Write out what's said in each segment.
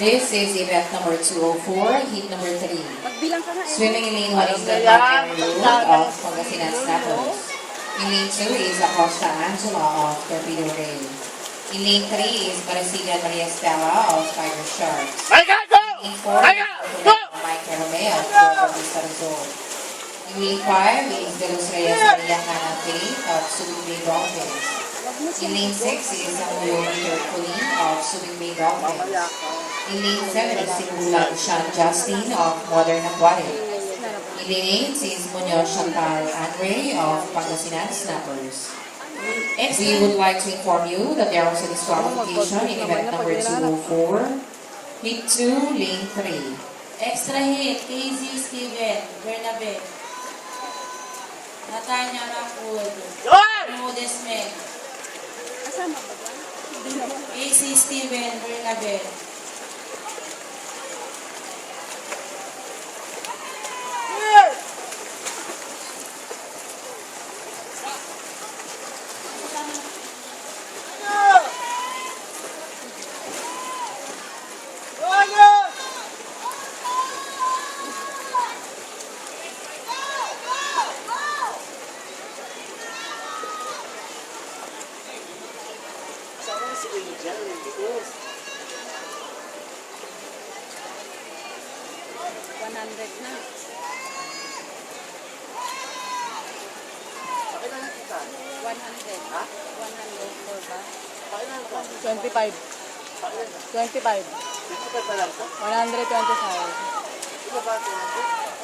This is event number 204, heat number 3. Magbilang ka na eh. Swimming in lane 1 is the Black of Pangasinan Snappers. In lane 2 is Acosta Angela of Torpedo Ray. In lane 3 is Marasigan Maria Stella of Tiger Sharks. In lane 4 is Mike Romeo of Bautista Resort. In lane 5 is De Los Reyes Maria Hannah Faith of Subic Bay Dolphins. In lane 6 is Samuel Peter Colleen of Subic Bay Dolphins. In lane 7 is Simulan Sean Justin of Modern Aquatic. In lane 8 is Munoz Chantal Andre of Pangasinan Snappers. We would like to inform you that there was a disqualification in event number 204, heat 2, lane 3. Extra hit, KZ Steven, Bernabe. Natanya Rakul. Modest Meg. Kasama ba ba? Hindi naman. KZ Steven, Bernabe. Si Angel, because 100 na. pakailan kita? 100. Ha? 104 ba? Pakailan ka? 25. Pakailan ka? 25. Dito ka pa lang ka? 125. Ito ba ito?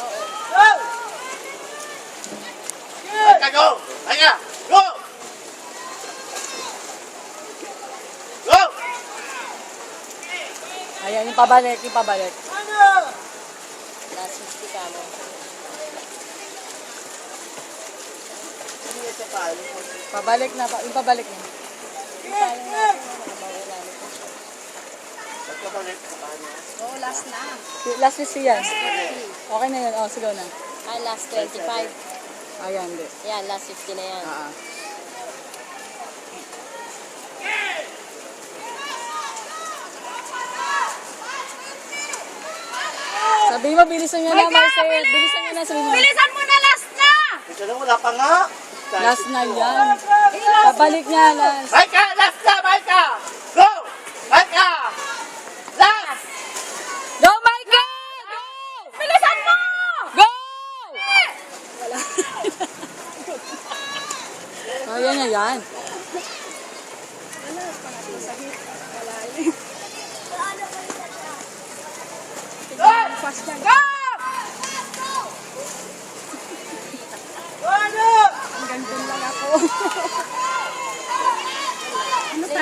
Oo. Go! Go! Go! Go! Go! Go! Ayan, yung pabalik, yung pabalik. Last 50 ka mo. Sino yung sa palo? Pabalik na, yung pabalik na. Pagkabalik sa palo. Oo, last na. Last 50 yan. Okay na yun, oh, sigaw na. Ay, last 25. Ayan, hindi. Yan, last 50 na yan. Sabi mo, bilisan nyo na, Marcel. Bilisan nyo na, sabi mo. Bilisan mo na, last na! Ito na, wala pa nga. Last na yan. Pabalik niya, last. Maika! Last na! Maika! Go! Maika! Last! Go, Michael! Go! Bilisan mo! Go! Oh, yan na yan. Wala, pangatlo sa hit. Malalim. Fast yan. Go! Ano? Ang gandun lang ako.